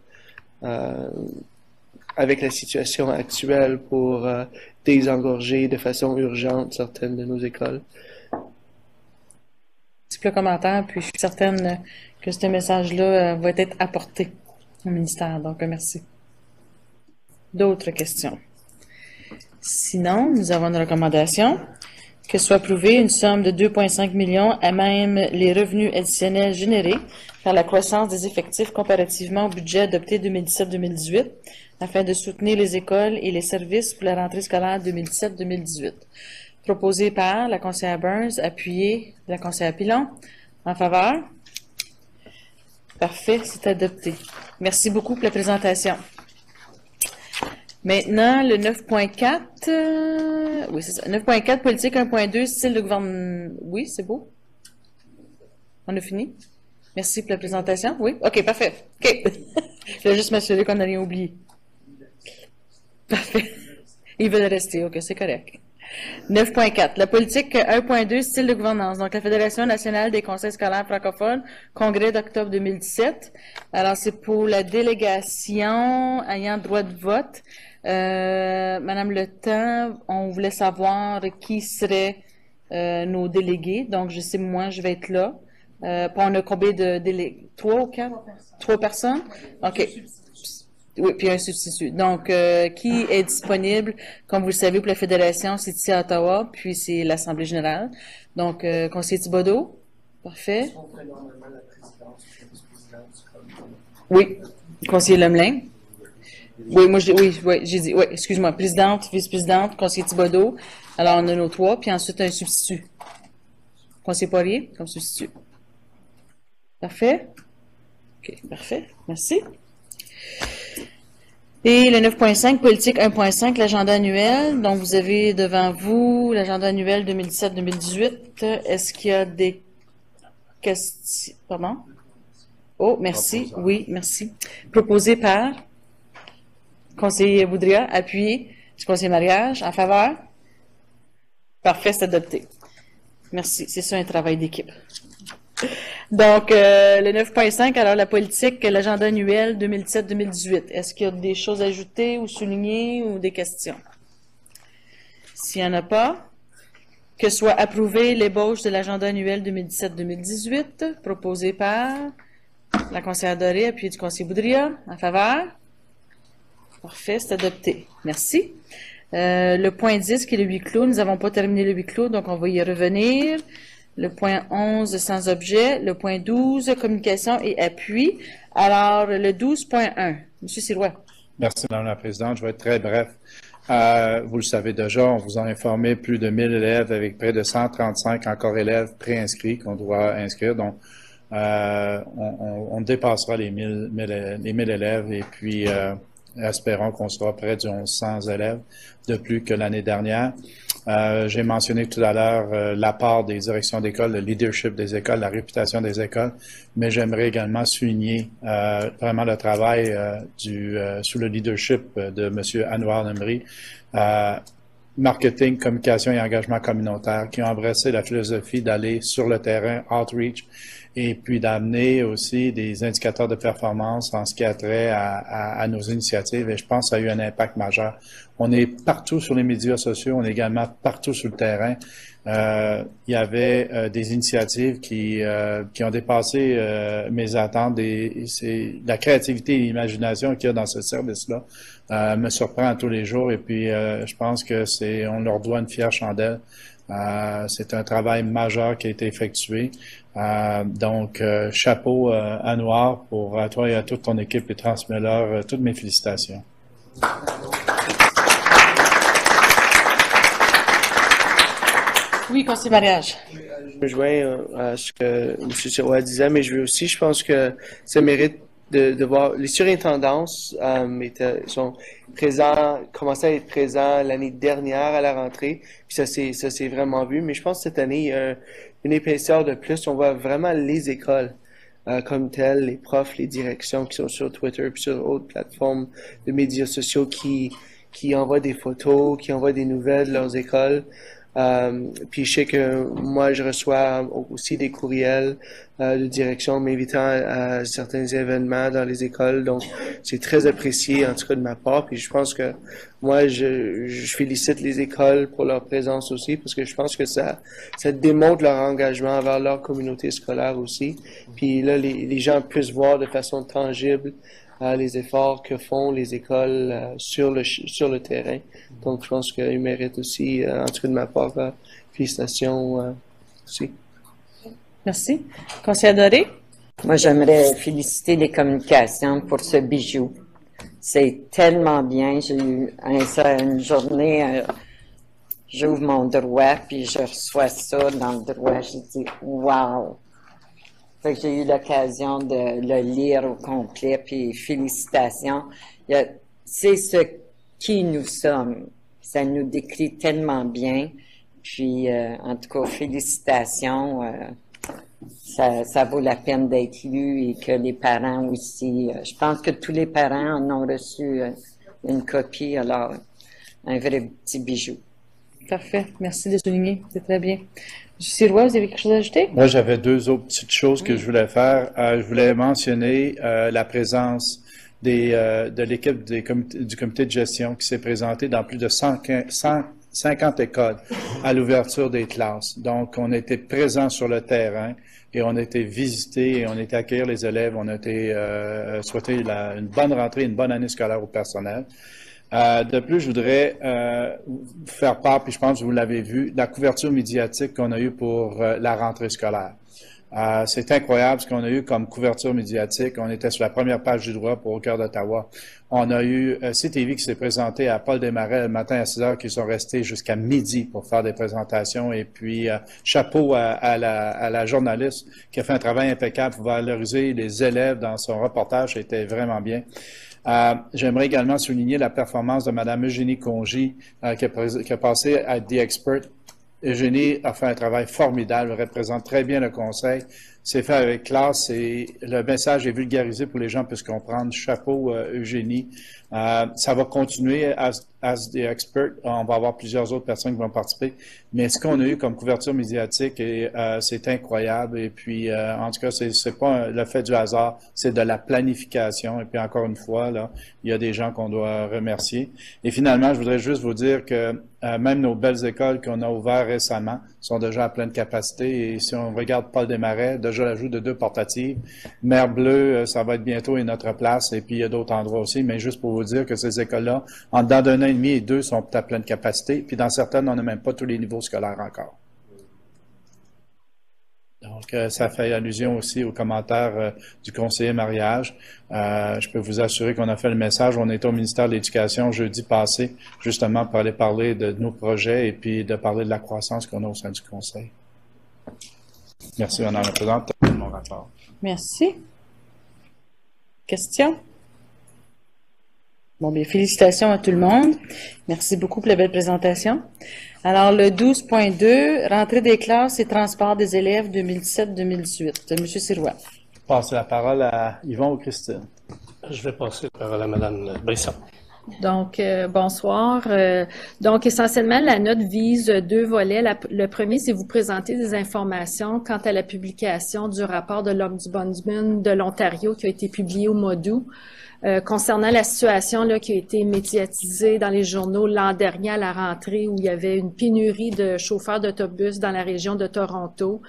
avec la situation actuelle pour désengorger de façon urgente certaines de nos écoles. Petit peu commentaire, puis je suis certaine que ce message-là va être apporté au ministère. Donc, merci. D'autres questions? Sinon, nous avons une recommandation que soit approuvée une somme de 2,5 millions à même les revenus additionnels générés par la croissance des effectifs comparativement au budget adopté 2017-2018 afin de soutenir les écoles et les services pour la rentrée scolaire 2017-2018. Proposé par la conseillère Burns, appuyé de la conseillère Pilon. En faveur? Parfait, c'est adopté. Merci beaucoup pour la présentation. Maintenant, le 9.4, oui, c'est ça. 9.4, politique 1.2, style de gouvernement. Oui, c'est beau. On a fini? Merci pour la présentation. Oui? OK, parfait. OK. Je vais juste m'assurer qu'on n'a rien oublié. Parfait. Ils veulent rester. OK, c'est correct. 9.4. La politique 1.2, style de gouvernance. Donc, la Fédération nationale des conseils scolaires francophones, congrès d'octobre 2017. Alors, c'est pour la délégation ayant droit de vote. Madame Le Temps, on voulait savoir qui seraient nos délégués. Donc, je sais, moi, je vais être là. On a combien de délégués? 3 ou 4? 3 personnes? OK. Oui, puis un substitut. Donc, qui est disponible? Comme vous le savez, pour la Fédération, c'est ici à Ottawa, puis c'est l'Assemblée générale. Donc, conseiller Thibodeau? Parfait. Oui. Conseiller Lemelin? Oui, moi, j'ai dit, oui, excuse-moi, présidente, vice-présidente, conseiller Thibodeau. Alors, on a nos 3, puis ensuite un substitut. Conseiller Poirier, comme substitut. Parfait. OK, parfait. Merci. Et le 9.5, politique 1.5, l'agenda annuel. Donc, vous avez devant vous l'agenda annuel 2017-2018. Est-ce qu'il y a des questions? Pardon? Oh, merci. Oui, merci. Proposé par conseiller Boudria, appuyé du conseiller mariage. En faveur? Parfait, c'est adopté. Merci. C'est ça un travail d'équipe. Donc, le 9.5, alors la politique, l'agenda annuel 2017-2018. Est-ce qu'il y a des choses à ajouter ou souligner ou des questions? S'il n'y en a pas, que soit approuvé l'ébauche de l'agenda annuel 2017-2018, proposé par la conseillère Doré, appuyé du conseiller Boudria. En faveur? Parfait, c'est adopté. Merci. Le point 10, qui est le huis clos, nous n'avons pas terminé le huis clos, donc on va y revenir. Le point 11, sans objet. Le point 12, communication et appui. Alors, le 12.1, Monsieur Sirois. Merci, Madame la Présidente. Je vais être très bref. Vous le savez déjà, on vous a informé plus de 1000 élèves avec près de 135 encore élèves préinscrits qu'on doit inscrire. Donc, on dépassera les 1000 élèves et puis espérons qu'on sera près de 1100 élèves de plus que l'année dernière. J'ai mentionné tout à l'heure l'apport des directions d'école, le leadership des écoles, la réputation des écoles, mais j'aimerais également souligner vraiment le travail sous le leadership de M. Anwar Lemri, marketing, communication et engagement communautaire, qui ont embrassé la philosophie d'aller sur le terrain, outreach, et puis d'amener aussi des indicateurs de performance en ce qui a trait à nos initiatives. Et je pense que ça a eu un impact majeur. On est partout sur les médias sociaux, on est également partout sur le terrain. Il y avait des initiatives qui ont dépassé mes attentes. C'est la créativité et l'imagination qu'il y a dans ce service-là me surprend tous les jours. Et puis, je pense que on leur doit une fière chandelle. C'est un travail majeur qui a été effectué. Donc, chapeau Anwar pour toi et à toute ton équipe et transmets-leur toutes mes félicitations. Oui, conseiller mariage. Je me joins à ce que M. Sirois disait, mais je veux aussi, je pense que ça mérite de voir. Les surintendances sont présents, commençaient à être présents l'année dernière à la rentrée, puis ça s'est vraiment vu. Mais je pense que cette année, il y a une épaisseur de plus. On voit vraiment les écoles comme telles, les profs, les directions qui sont sur Twitter puis sur autres plateformes de médias sociaux qui envoient des photos, qui envoient des nouvelles de leurs écoles. Puis je sais que moi, je reçois aussi des courriels de direction m'invitant à certains événements dans les écoles. Donc, c'est très apprécié, en tout cas de ma part. Puis je pense que moi, je félicite les écoles pour leur présence aussi, parce que je pense que ça démontre leur engagement envers leur communauté scolaire aussi. Puis là, les gens puissent voir de façon tangible les efforts que font les écoles sur le terrain. Donc, je pense qu'ils méritent aussi, en tout cas de ma part, félicitations aussi. Merci. Conseillère Doré? Moi, j'aimerais féliciter les communications pour ce bijou. C'est tellement bien. J'ai eu une journée, j'ouvre mon droit, puis je reçois ça dans le droit. J'ai dit « wow ». J'ai eu l'occasion de le lire au complet, puis félicitations. C'est ce qui nous sommes. Ça nous décrit tellement bien. Puis, en tout cas, félicitations. Ça vaut la peine d'être lu et que les parents aussi. Je pense que tous les parents en ont reçu une copie. Alors, un vrai petit bijou. Parfait. Merci de souligner. C'est très bien. M. Sirois, vous avez quelque chose à ajouter? Moi, j'avais deux autres petites choses que je voulais faire. Je voulais mentionner la présence de l'équipe du comité de gestion qui s'est présentée dans plus de 150 écoles à l'ouverture des classes. Donc, on était présents sur le terrain et on a été visiter et on a été accueillir les élèves. On a été souhaiter une bonne rentrée, une bonne année scolaire au personnel. De plus, je voudrais vous faire part, puis je pense que vous l'avez vu, de la couverture médiatique qu'on a eue pour la rentrée scolaire. C'est incroyable ce qu'on a eu comme couverture médiatique. On était sur la première page du droit pour Au cœur d'Ottawa. On a eu CTV qui s'est présenté à Paul Desmarais le matin à 6 heures, qui sont restés jusqu'à midi pour faire des présentations. Et puis, chapeau à la journaliste qui a fait un travail impeccable pour valoriser les élèves dans son reportage. C'était vraiment bien. J'aimerais également souligner la performance de Mme Eugénie Congy qui a passé à The Expert. Eugénie a fait un travail formidable, représente très bien le conseil. C'est fait avec classe et le message est vulgarisé pour que les gens puissent comprendre. Chapeau, Eugénie. Ça va continuer as the expert. On va avoir plusieurs autres personnes qui vont participer. Mais ce qu'on a eu comme couverture médiatique, c'est incroyable. Et puis, en tout cas, c'est pas le fait du hasard, c'est de la planification. Et puis, encore une fois, là, il y a des gens qu'on doit remercier. Et finalement, je voudrais juste vous dire que même nos belles écoles qu'on a ouvertes récemment sont déjà à pleine capacité. Et si on regarde Paul Desmarais, déjà l'ajout de 2 portatives. Mer Bleue, ça va être bientôt notre place. Et puis, il y a d'autres endroits aussi. Mais juste pour vous dire que ces écoles-là, en dedans d'un an et demi et 2, sont à pleine capacité. Puis, dans certaines, on n'a même pas tous les niveaux scolaires encore. Donc, ça fait allusion aussi aux commentaires du conseiller mariage. Je peux vous assurer qu'on a fait le message. On était au ministère de l'Éducation jeudi passé, justement pour aller parler de nos projets et puis de parler de la croissance qu'on a au sein du conseil. Merci, Madame la Présidente. C'est mon rapport. Merci. Question? Bon, bien, félicitations à tout le monde. Merci beaucoup pour la belle présentation. Alors, le 12.2, rentrée des classes et transport des élèves 2017-2018. Monsieur Sirois. Je passe la parole à Yvon ou Christine. Je vais passer la parole à Mme Brisson. Donc, bonsoir. Donc, essentiellement, la note vise 2 volets. Le premier, c'est vous présenter des informations quant à la publication du rapport de l'Ombudsman de l'Ontario qui a été publié au mois d'août. Concernant la situation là, qui a été médiatisée dans les journaux l'an dernier à la rentrée où il y avait une pénurie de chauffeurs d'autobus dans la région de Toronto,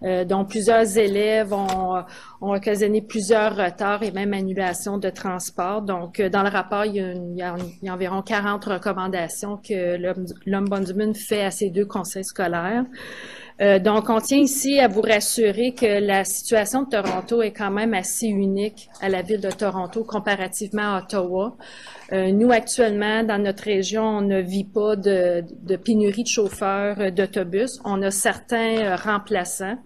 dont plusieurs élèves ont occasionné plusieurs retards et même annulations de transport. Donc, dans le rapport, il y a environ 40 recommandations que l'Ombudsman fait à ces 2 conseils scolaires. Donc, on tient ici à vous rassurer que la situation de Toronto est quand même assez unique à la ville de Toronto comparativement à Ottawa. Nous, actuellement, dans notre région, on ne vit pas de pénurie de chauffeurs d'autobus. On a certains remplaçants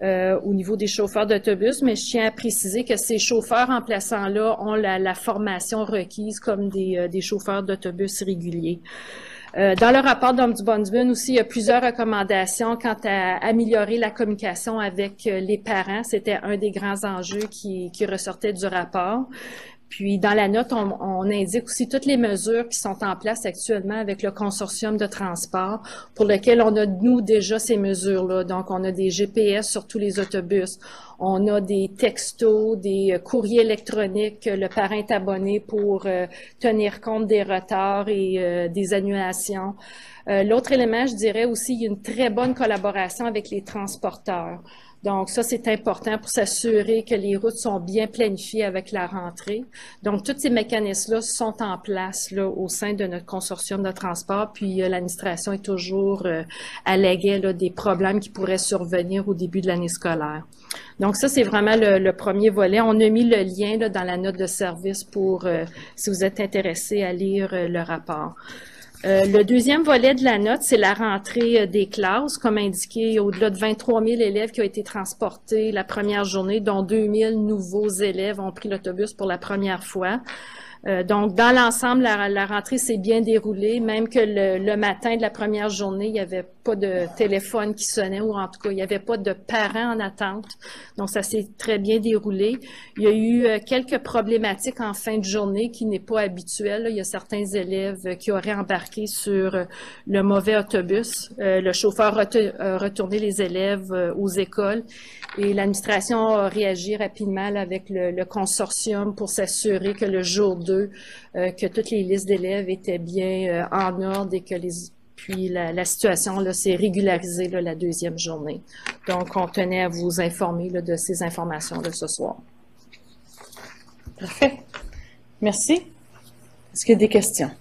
au niveau des chauffeurs d'autobus, mais je tiens à préciser que ces chauffeurs remplaçants-là ont la formation requise comme des chauffeurs d'autobus réguliers. Dans le rapport d'Ombudsman aussi, il y a plusieurs recommandations quant à améliorer la communication avec les parents. C'était un des grands enjeux qui ressortait du rapport. Puis, dans la note, on indique aussi toutes les mesures qui sont en place actuellement avec le consortium de transport pour lequel on a, nous, déjà ces mesures-là. Donc, on a des GPS sur tous les autobus. On a des textos, des courriers électroniques que le parent est abonné pour tenir compte des retards et des annulations. L'autre élément, je dirais aussi, il y a une très bonne collaboration avec les transporteurs. Donc, ça, c'est important pour s'assurer que les routes sont bien planifiées avec la rentrée. Donc, tous ces mécanismes-là sont en place là, au sein de notre consortium de transport. Puis, l'administration est toujours à l'aguet des problèmes qui pourraient survenir au début de l'année scolaire. Donc, ça, c'est vraiment le premier volet. On a mis le lien là, dans la note de service pour, si vous êtes intéressé à lire le rapport. Le deuxième volet de la note, c'est la rentrée des classes. Comme indiqué, au-delà de 23 000 élèves qui ont été transportés la première journée, dont 2 000 nouveaux élèves ont pris l'autobus pour la première fois. Donc, dans l'ensemble, la rentrée s'est bien déroulée, même que le matin de la première journée, il n'y avait pas de téléphone qui sonnait, ou en tout cas, il n'y avait pas de parents en attente. Donc, ça s'est très bien déroulé. Il y a eu quelques problématiques en fin de journée qui n'est pas habituel. Il y a certains élèves qui auraient embarqué sur le mauvais autobus. Le chauffeur a retourné les élèves aux écoles et l'administration a réagi rapidement là, avec le consortium pour s'assurer que le jour 2, que toutes les listes d'élèves étaient bien en ordre et que puis la situation là, s'est régularisée là, la deuxième journée. Donc, on tenait à vous informer là, de ces informations-là ce soir. Parfait. Merci. Est-ce qu'il y a des questions?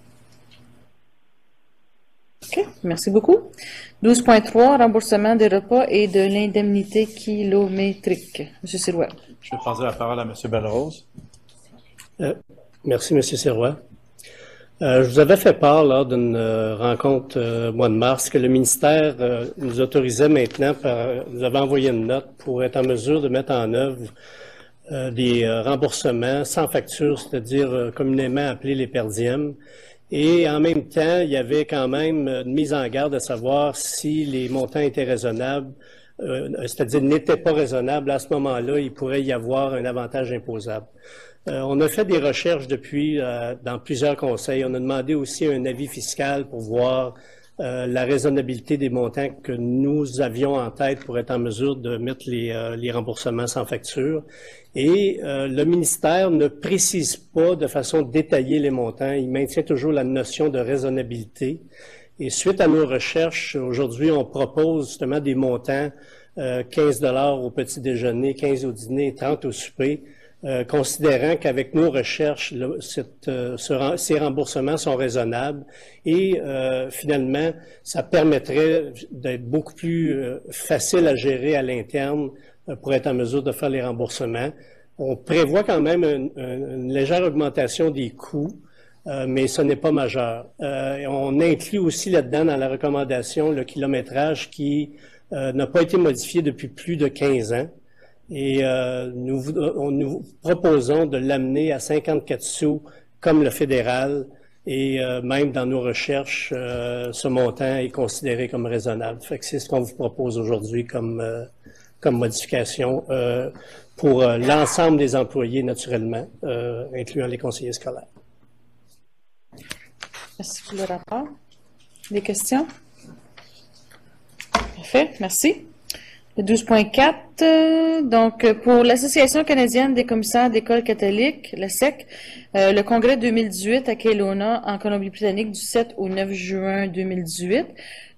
OK. Merci beaucoup. 12.3, remboursement des repas et de l'indemnité kilométrique. Monsieur Sirois. Je vais passer la parole à M. Belrose. Merci, M. Sirois. Je vous avais fait part lors d'une rencontre au mois de mars que le ministère nous autorisait maintenant, nous avait envoyé une note pour être en mesure de mettre en œuvre des remboursements sans facture, c'est-à-dire communément appelés les perdièmes. Et en même temps, il y avait quand même une mise en garde à savoir si les montants étaient raisonnables, c'est-à-dire n'étaient pas raisonnables. À ce moment-là, il pourrait y avoir un avantage imposable. On a fait des recherches depuis dans plusieurs conseils. On a demandé aussi un avis fiscal pour voir la raisonnabilité des montants que nous avions en tête pour être en mesure de mettre les remboursements sans facture. Et le ministère ne précise pas de façon détaillée les montants. Il maintient toujours la notion de raisonnabilité. Et suite à nos recherches, aujourd'hui, on propose justement des montants 15 $ au petit déjeuner, 15 au dîner et 30 au souper, considérant qu'avec nos recherches, ces remboursements sont raisonnables et finalement, ça permettrait d'être beaucoup plus facile à gérer à l'interne pour être en mesure de faire les remboursements. On prévoit quand même une légère augmentation des coûts, mais ce n'est pas majeur. On inclut aussi là-dedans dans la recommandation le kilométrage qui n'a pas été modifié depuis plus de 15 ans. Et nous proposons de l'amener à 54 sous comme le fédéral et même dans nos recherches, ce montant est considéré comme raisonnable. Fait que c'est ce qu'on vous propose aujourd'hui comme modification pour l'ensemble des employés naturellement, incluant les conseillers scolaires. Merci pour le rapport. Des questions? Parfait, merci. Le 12.4, donc pour l'Association canadienne des commissaires d'écoles catholiques, la SEC, le congrès 2018 à Kelowna, en Colombie-Britannique, du 7 au 9 juin 2018.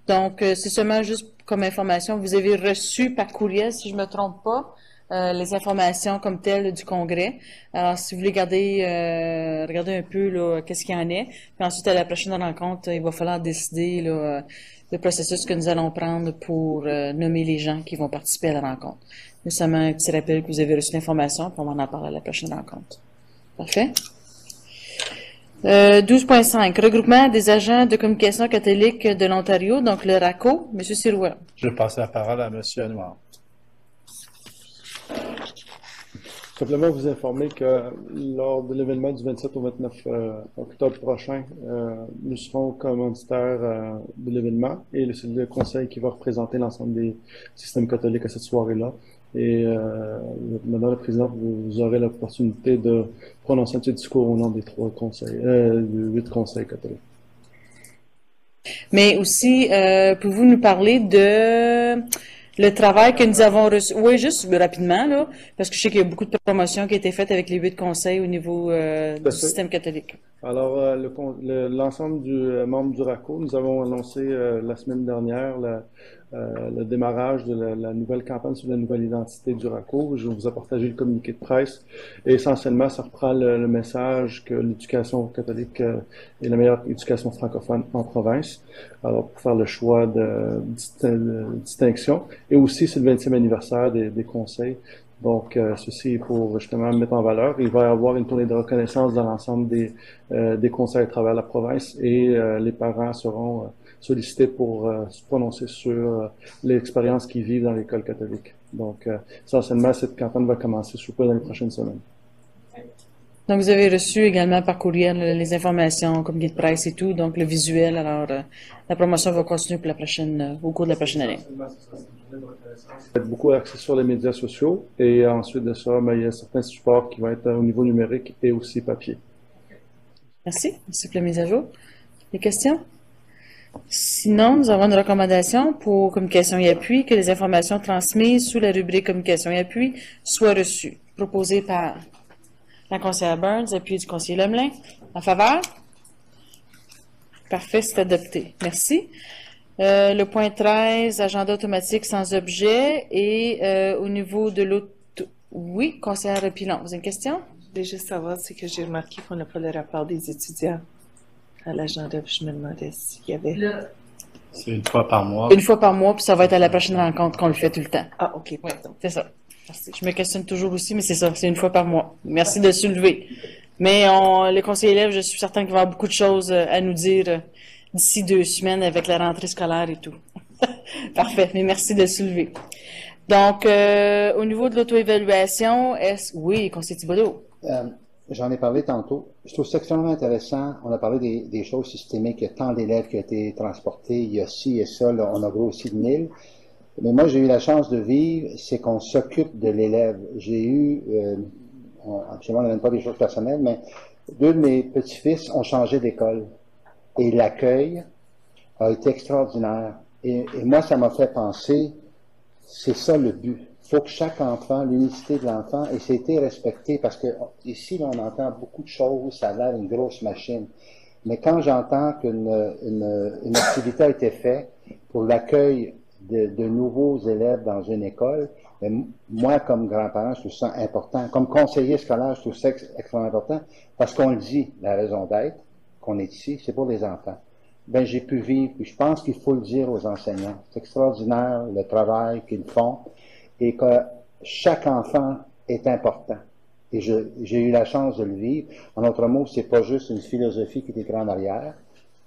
Donc, c'est seulement juste comme information, vous avez reçu par courriel, si je ne me trompe pas, les informations comme telles du congrès. Alors, si vous voulez regarder un peu là, qu'est-ce qu'il y en est, puis ensuite à la prochaine rencontre, il va falloir décider là, le processus que nous allons prendre pour nommer les gens qui vont participer à la rencontre. Nous seulement un petit rappel que vous avez reçu l'information, puis on va en parler à la prochaine rencontre. Parfait. 12.5, regroupement des agents de communication catholique de l'Ontario, donc le RACO. Monsieur Sirois. Je passe la parole à Monsieur Anouar. Simplement vous informer que lors de l'événement du 27 au 29 octobre prochain, nous serons commanditaires de l'événement et c'est le conseil qui va représenter l'ensemble des systèmes catholiques à cette soirée-là. Et Madame la Présidente, vous aurez l'opportunité de prononcer un petit discours au nom des 8 conseils catholiques. Mais aussi, pouvez-vous nous parler de le travail que nous avons reçu? Oui, juste rapidement, là, parce que je sais qu'il y a beaucoup de promotions qui ont été faites avec les 8 conseils au niveau du système catholique. Alors, l'ensemble du membre du RACO, nous avons annoncé la semaine dernière le démarrage de la nouvelle campagne sur la nouvelle identité du RACO. Je vous ai partagé le communiqué de presse. Et essentiellement, ça reprend le message que l'éducation catholique est la meilleure éducation francophone en province. Alors, pour faire le choix de distinction. Et aussi, c'est le 20e anniversaire des conseils. Donc, ceci est pour justement mettre en valeur. Il va y avoir une tournée de reconnaissance dans l'ensemble des conseils à travers la province et les parents seront sollicités pour se prononcer sur l'expérience qu'ils vivent dans l'école catholique. Donc, essentiellement, cette campagne va commencer sous peu dans les prochaines semaines. Donc, vous avez reçu également par courriel les informations, communiqué de presse et tout, donc le visuel. Alors, la promotion va continuer pour au cours de la prochaine année. Beaucoup axé sur les médias sociaux et ensuite de ça, il y a certains supports qui vont être au niveau numérique et aussi papier. Merci. Merci pour la mise à jour. Des questions? Sinon, nous avons une recommandation pour communication et appui que les informations transmises sous la rubrique communication et appui soient reçues. Proposée par la conseillère Burns, appui du conseiller Lemelin. En faveur? Parfait, c'est adopté. Merci. Le point 13, agenda automatique sans objet. Et au niveau de l'autre... Oui, conseillère Pilon, vous avez une question? Je voulais juste savoir, c'est que j'ai remarqué qu'on n'a pas le rapport des étudiants à l'agenda. Je me demandais s'il y avait... C'est une fois par mois. Une fois par mois, puis ça va être à la prochaine rencontre qu'on le fait tout le temps. Ah, OK. Oui, c'est ça. Merci. Je me questionne toujours aussi, mais c'est ça, c'est une fois par mois. Merci de soulever. Mais les conseillers élèves, je suis certain qu'il va y avoir beaucoup de choses à nous dire d'ici 2 semaines avec la rentrée scolaire et tout. Parfait, mais merci de le soulever. Donc, au niveau de l'auto-évaluation, oui, conseiller Thibodeau. J'en ai parlé tantôt. Je trouve ça extrêmement intéressant. On a parlé des choses systémiques. Il y a tant d'élèves qui ont été transportés. Il y a ci et ça. Là, on a grossi de 1000. Mais moi, j'ai eu la chance de vivre, c'est qu'on s'occupe de l'élève. J'ai eu absolument, on n'amène pas des choses personnelles, mais deux de mes petits-fils ont changé d'école. Et l'accueil a été extraordinaire. Et moi, ça m'a fait penser, c'est ça le but. Il faut que chaque enfant, l'unicité de l'enfant, et c'était respecté, parce que ici, là, on entend beaucoup de choses, ça a l'air une grosse machine. Mais quand j'entends qu'une activité a été faite pour l'accueil de nouveaux élèves dans une école, ben, moi, comme grand-parent, je trouve ça important. Comme conseiller scolaire, je trouve ça extrêmement important, parce qu'on le dit, la raison d'être, qu'on est ici, c'est pour les enfants. Ben, j'ai pu vivre, puis je pense qu'il faut le dire aux enseignants. C'est extraordinaire le travail qu'ils font, et que chaque enfant est important. Et j'ai eu la chance de le vivre. En d'autres mots, c'est pas juste une philosophie qui est écrite en arrière,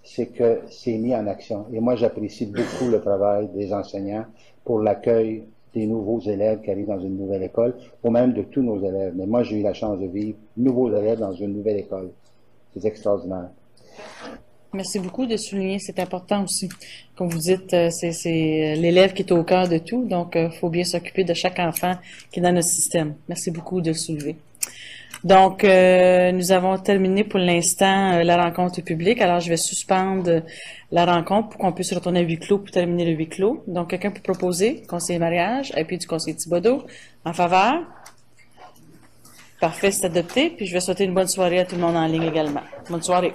c'est que c'est mis en action. Et moi, j'apprécie beaucoup le travail des enseignants pour l'accueil des nouveaux élèves qui arrivent dans une nouvelle école, ou même de tous nos élèves. Mais moi, j'ai eu la chance de vivre nouveaux élèves dans une nouvelle école. C'est extraordinaire. Merci beaucoup de souligner, c'est important aussi. Comme vous dites, c'est l'élève qui est au cœur de tout, donc il faut bien s'occuper de chaque enfant qui est dans notre système. Merci beaucoup de le soulever. Donc, nous avons terminé pour l'instant la rencontre publique. Alors, je vais suspendre la rencontre pour qu'on puisse retourner à huis clos pour terminer le huis clos. Donc, quelqu'un peut proposer, conseiller mariage, appui du conseiller Thibodeau, en faveur? Parfait, c'est adopté. Puis, je vais souhaiter une bonne soirée à tout le monde en ligne également. Bonne soirée.